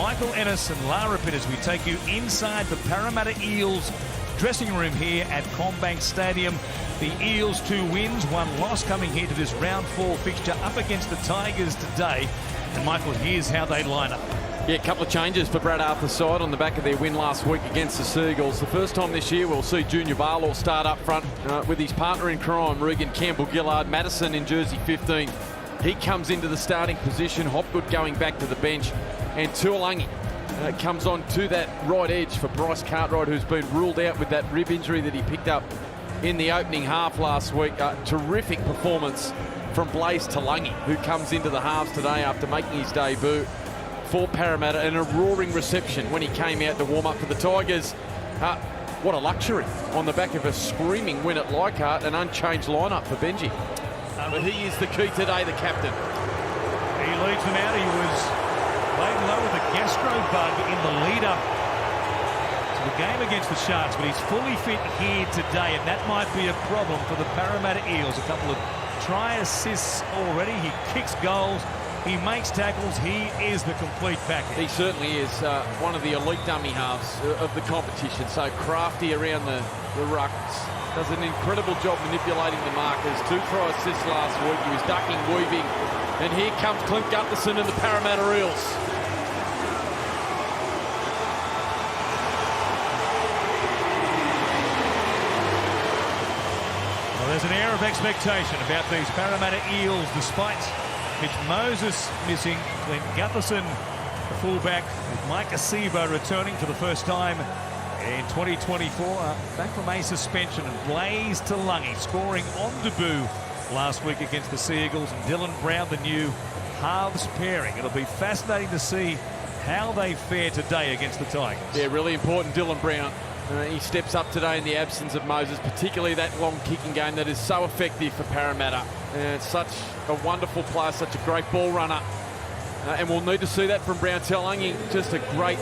Michael Ennis and Lara Pitt as we take you inside the Parramatta Eels dressing room here at CommBank Stadium. The Eels 2 wins, 1 loss coming here to this round 4 fixture up against the Tigers today. And Michael, here's how they line up. Yeah, a couple of changes for Brad Arthur's side on the back of their win last week against the Seagulls. The first time this year we'll see Junior Barlaw start up front with his partner in crime, Regan Campbell-Gillard. Madison in jersey 15. He comes into the starting position. Hopgood going back to the bench. And Tuolangi comes on to that right edge for Bryce Cartwright, who's been ruled out with that rib injury that he picked up in the opening half last week. Terrific performance from Blaze Tuolangi, who comes into the halves today after making his debut for Parramatta, and a roaring reception when he came out to warm up for the Tigers. What a luxury on the back of a screaming win at Leichhardt, an unchanged lineup for Benji. But he is the key today, the captain. He leads them out. He was laid low with a gastro bug in the lead-up to the game against the Sharks, but he's fully fit here today, and that might be a problem for the Parramatta Eels. A couple of try assists already. He kicks goals. He makes tackles. He is the complete package. He certainly is one of the elite dummy halves of the competition. So crafty around the rucks. Does an incredible job manipulating the markers. 2 try assists last week. He was ducking, weaving. And here comes Clint Gutherson and the Parramatta Eels. Well, there's an air of expectation about these Parramatta Eels, despite Mitch Moses missing. Clint Gutherson, the fullback, with Mike Acebo returning for the first time in 2024, back from a suspension. And Blaze Tuolangi scoring on debut last week against the Seagulls, and Dylan Brown, the new halves pairing. It'll be fascinating to see how they fare today against the Tigers. Yeah, really important, Dylan Brown. He steps up today in the absence of Moses, particularly that long kicking game that is so effective for Parramatta. Such a wonderful player, such a great ball runner. And we'll need to see that from Brown. Tuolangi, just a great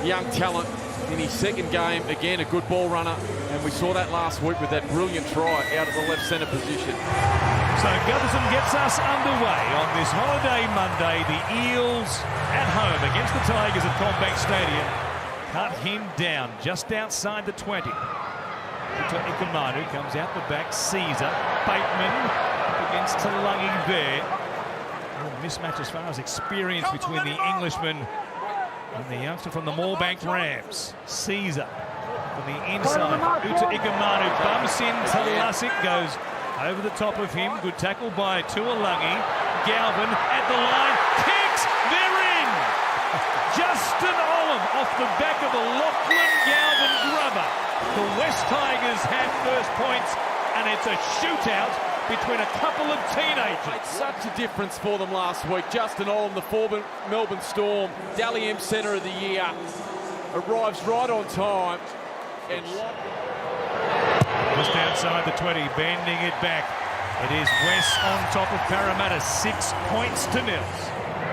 young talent in his second game. Again, a good ball runner. And we saw that last week with that brilliant try out of the left centre position. So Gutherson gets us underway on this holiday Monday. The Eels at home against the Tigers at CommBank Stadium. Cut him down just outside the 20. Ikamanu comes out the back. Caesar. Bateman up against Tuolangi there. A mismatch as far as experience between the Englishman and the youngster from the Moorebank Rams. Caesar from the inside. Ikamanu bumps into Lussick, goes over the top of him. Good tackle by Tuolangi. Galvin at the line. Kicks. They're in. Justin Olam off the back of a Lachlan Galvin grubber. The West Tigers have first points, and it's a shootout between a couple of teenagers. Made such a difference for them last week. Justin Olam, the former Melbourne Storm, Dally M Centre of the Year, arrives right on time. And just outside the 20, bending it back. It is West on top of Parramatta, 6 points to nil.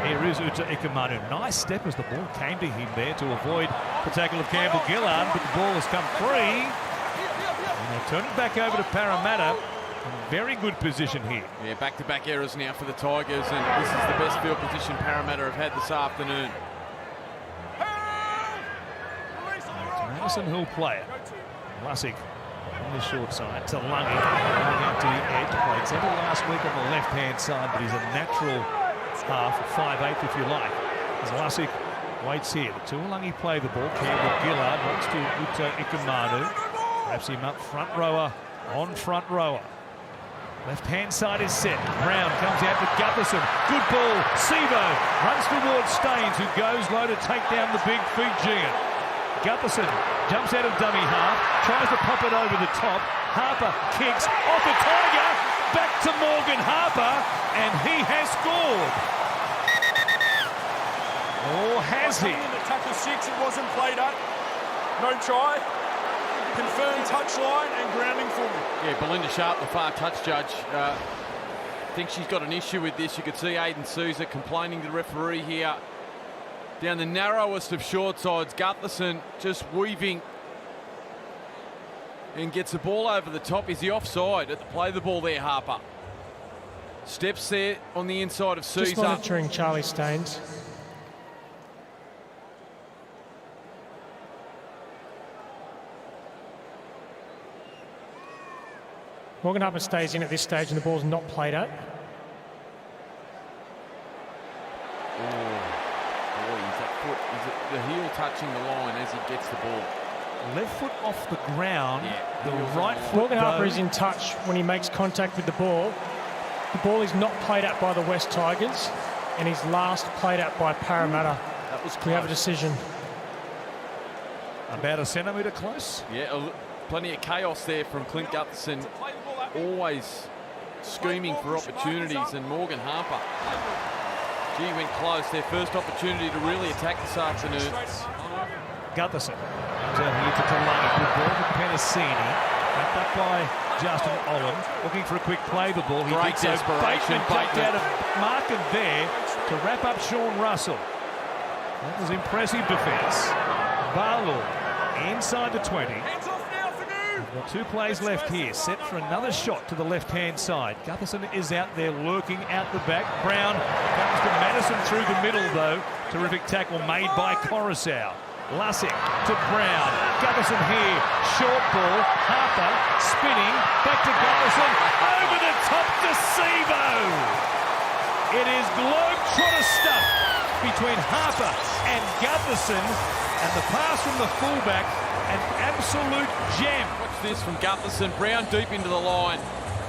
Here is Ikamanu. Nice step as the ball came to him there to avoid the tackle of Campbell-Gillard, but the ball has come free. And they turn it back over to Parramatta. In very good position here. Yeah, back-to-back errors now for the Tigers, and this is the best field position Parramatta have had this afternoon. Madison who'll play it. Lussick on the short side. Tuolangi going out to the edge. Played centre last week on the left-hand side, but he's a natural half, 5'8" if you like. As Lussick waits here. The Tuolangi play the ball. Campbell-Gillard wants to Uto Ikamanu. Grabs him up, front rower on front rower. Left-hand side is set. Brown comes out with Gutherson. Good ball. Sevo runs towards Staines, who goes low to take down the big Fijian. Gutherson jumps out of dummy half, tries to pop it over the top. Harper kicks off a Tiger, back to Morgan Harper, and he has scored. Or has he? In the tackle 6, it wasn't played up. No try. Confirmed touchline and grounding for me. Yeah, Belinda Sharp, the far touch judge, thinks she's got an issue with this. You could see Aiden Souza complaining to the referee here. Down the narrowest of short sides, Gutherson just weaving and gets the ball over the top. Is he offside at the play the ball there, Harper? Steps there on the inside of Souza. Just monitoring Charlie Staines. Morgan Harper stays in at this stage and the ball's not played at. Is it the heel touching the line as he gets the ball? Left foot off the ground. The right foot. Morgan Harper though, is in touch when he makes contact with the ball. The ball is not played at by the West Tigers, and he's last played at by Parramatta. That was close. We have a decision. about a centimetre close. Yeah, plenty of chaos there from Clint Gutherson. Always scheming for opportunities, and Morgan Harper. Gee, went close. Their first opportunity to really attack this afternoon. Gutherson comes out here to Talangi. Good ball to Penasini. Wrapped up by Justin Olam. Looking for a quick play the ball. He Great did so. desperation. Bateman jumped out of Markham there to wrap up Sean Russell. That was impressive defence. Barlow inside the 20. We've got 2 plays left here. Set for another shot to the left-hand side. Gutherson is out there lurking out the back. Brown comes to Madison through the middle, though. Terrific tackle made by Coruscant. Lussick to Brown. Gutherson here. Short ball. Harper spinning. Back to Gutherson. Over the top to Sivo. It is globetrotter stuff between Harper and Gutherson. And the pass from the fullback, an absolute gem. Watch this from Gutherson. Brown deep into the line.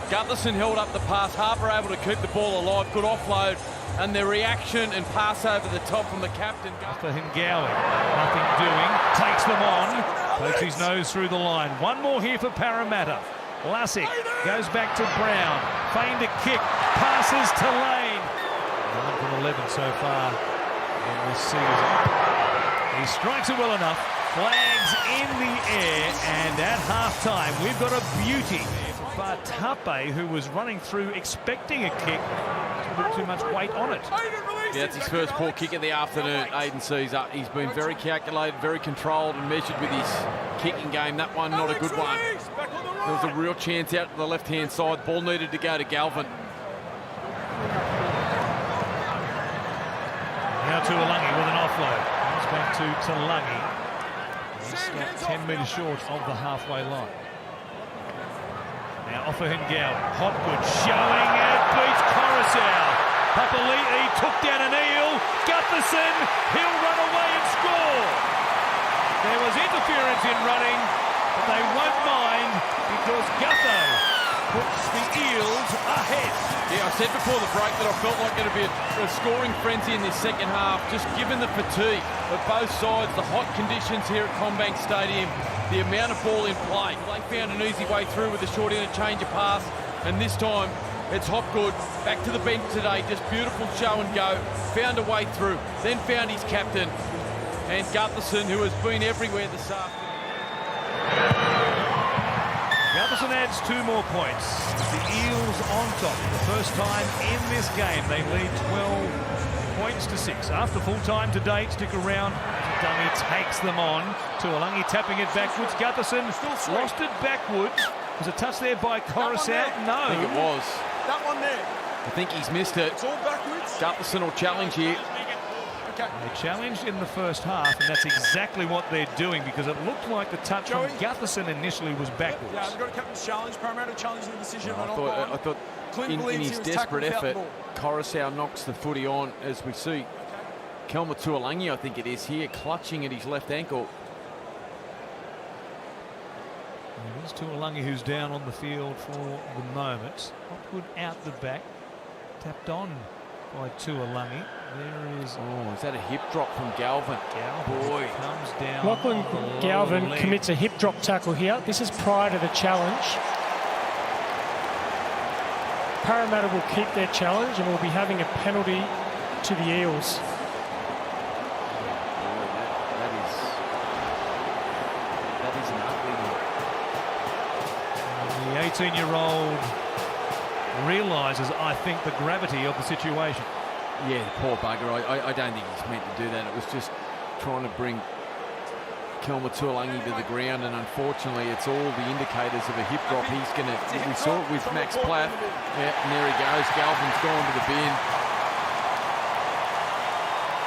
Gutherson held up the pass. Harper able to keep the ball alive. Good offload. And the reaction and pass over the top from the captain. For Hingawi, nothing doing, takes them on, pokes his nose through the line. One more here for Parramatta. Lussick goes back to Brown, feigned a kick, passes to Lane. 9 from 11 so far in this season. He strikes it well enough, flags in the air, and at half-time we've got a beauty. But Tape, who was running through expecting a kick, a bit too much weight on it. Yeah, it's his first poor kick of the afternoon. Aiden Caesar. He's been very calculated, very controlled and measured with his kicking game. That one, not a good one. There was a real chance out to the left-hand side. Ball needed to go to Galvin. Now to Talangi with an offload. Comes back to Talangi. He's 10 metres short of the halfway line. Now off for Hingawi. Hopgood showing it, beats Coruscant. Papali'i took down an eel. Gutherson, he'll run away and score. There was interference in running, but they won't mind because Gutho puts the Eels ahead. Yeah, I said before the break that I felt like it would be a scoring frenzy in this second half, just given the fatigue of both sides, the hot conditions here at CommBank Stadium, the amount of ball in play. They found an easy way through with a short interchange of pass, and this time it's Hopgood back to the bench today. Just beautiful show and go. Found a way through, then found his captain, and Gutherson, who has been everywhere this afternoon. Gutherson adds 2 more points. The Eels on top. For the first time in this game, they lead 12 points to 6. After full time to date, stick around. Dummy takes them on. Tuolangi tapping it backwards. Gutherson lost it backwards. Was a touch there by Coruscant? No. I think it was. That one there. I think he's missed it. It's all backwards. Gutherson will challenge here. Okay. They challenged in the first half, and that's exactly what they're doing because it looked like the touch from Gutherson initially was backwards. Yeah, they've got a captain's challenge. Parramatta challenging the decision. I thought in his desperate effort, Coruscant knocks the footy on, as we see Kelma Tuolangi, I think it is here, clutching at his left ankle. It is Tuolangi who's down on the field for the moment. Hopgood out the back, tapped on by Tuolangi. There is. Oh, is that a hip drop from Galvin? Boy, comes down. Lachlan Galvin commits a hip drop tackle here. This is prior to the challenge. Parramatta will keep their challenge and will be having a penalty to the Eels. that is an ugly one. The 18-year-old realises, I think, the gravity of the situation. Yeah, poor bugger. I don't think he's meant to do that. It was just trying to bring Kelma Tuolangi to the ground, and unfortunately it's all the indicators of a hip drop. He's going to, we saw it with Max Platt. Yeah, and there he goes. Galvin's gone to the bin.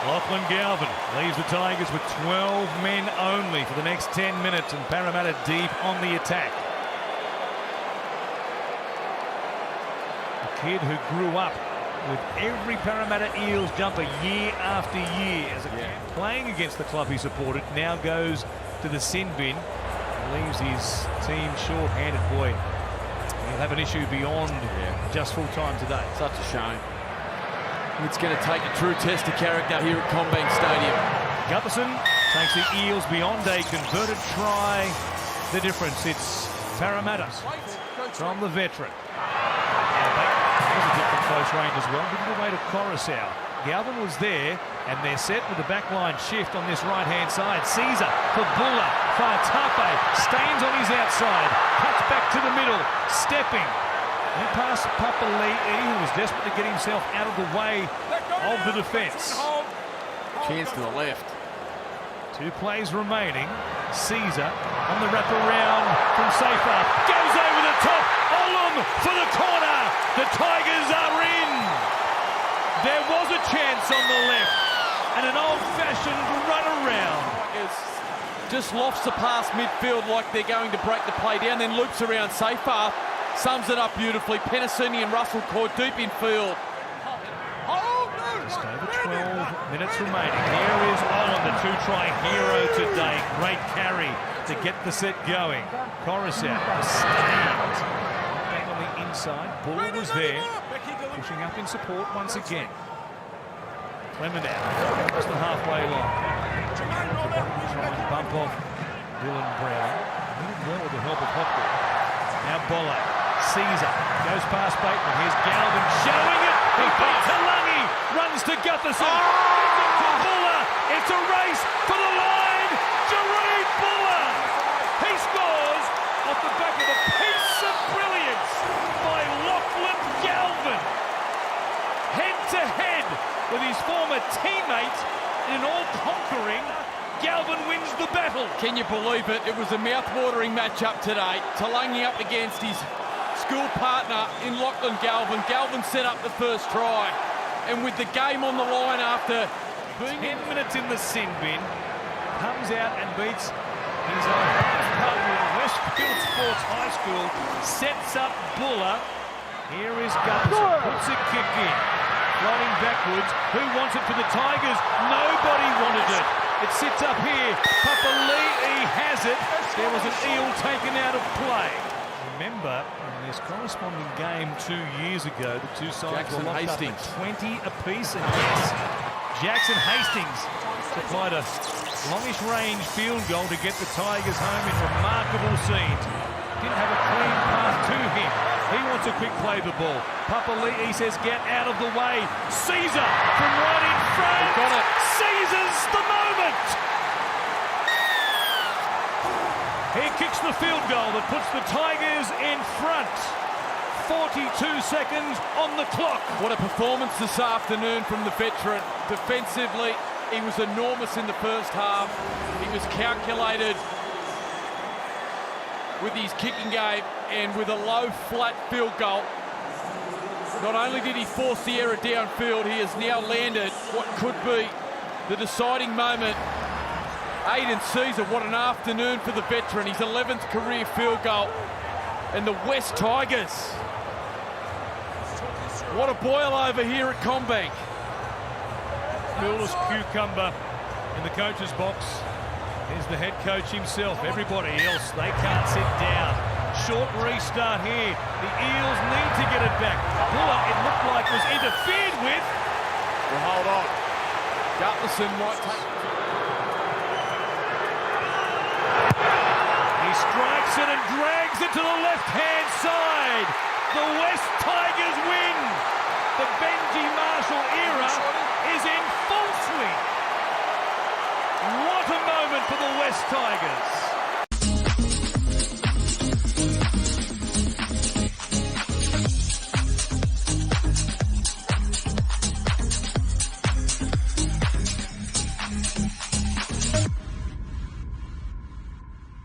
Lachlan Galvin leaves the Tigers with 12 men only for the next 10 minutes, and Parramatta deep on the attack. kid who grew up with every Parramatta Eels jumper year after year as a playing against the club he supported, now goes to the sin bin, leaves his team short-handed. Boy, he'll have an issue beyond just full time today. Such a shame. It's going to take a true test of character here at CommBank Stadium. Gutherson takes the Eels beyond a converted try. The difference, it's Parramatta from the veteran. That was a different close range as well. Didn't away to Coruscant. Galvin was there, and they're set with the backline shift on this right-hand side. Caesar for Buller. Faatape stains on his outside. Cuts back to the middle. Stepping. And past Papali'i, who was desperate to get himself out of the way of the defence. Chance to the left. 2 plays remaining. Caesar on the wraparound from Safar. Goes over the top. Olum for the corner. The Tigers are in. There was a chance on the left. And an old-fashioned run around. Just lofts the pass midfield like they're going to break the play down, then loops around Safar. Sums it up beautifully. Penasini and Russell caught deep in field. Just over 12 minutes remaining. Here is Olum, the 2-try hero today. Great carry to get the set going. Coruscant, the stains. Back on the inside. Buller was there, pushing up in support once again. Clemenau, just the halfway line. Trying to bump off Dylan Brown. He did well with the help of Hopwood. Now Bolle. Caesar goes past Bateman. Here's Galvin showing it. He beats Talangi. Runs to Gutherson. To Buller. It's a race for the line. Jarryd Buller. He scores off the back of a piece of brilliance by Lachlan Galvin. Head to head with his former teammate in an all-conquering. Galvin wins the battle. Can you believe it? It was a mouth-watering matchup today. Talangi up against his school partner in Lachlan Galvin. Galvin set up the first try. And with the game on the line after being 10 minutes in the sin bin, comes out and beats his own partner at Westfield Sports High School, sets up Buller. Here is Gutherson, puts a kick in, floating backwards. Who wants it for the Tigers? Nobody wanted it. It sits up here. Papali'i has it. There was an eel taken out of play. Remember, in this corresponding game 2 years ago, the two sides Jackson were locked Hastings. up at 20 apiece. And yes, Jackson Hastings supplied a longish range field goal to get the Tigers home in remarkable scenes. Didn't have a clean path to him. He wants a quick play the ball. Papali'i says, get out of the way. Caesar from right in front. Got it. Caesar's the moment. He kicks the field goal that puts the Tigers in front. 42 seconds on the clock. What a performance this afternoon from the veteran. Defensively, he was enormous in the first half. He was calculated with his kicking game, and with a low, flat field goal. Not only did he force the error downfield, he has now landed what could be the deciding moment. Aidan Caesar, what an afternoon for the veteran. His 11th career field goal. And the West Tigers. What a boil over here at CommBank. Coolest cucumber in the coach's box. Here's the head coach himself. Everybody else, they can't sit down. Short restart here. The Eels need to get it back. Buller, it looked like, was interfered with. Well, hold on. Gutherson might take... He strikes it and drags it to the left-hand side. The West Tigers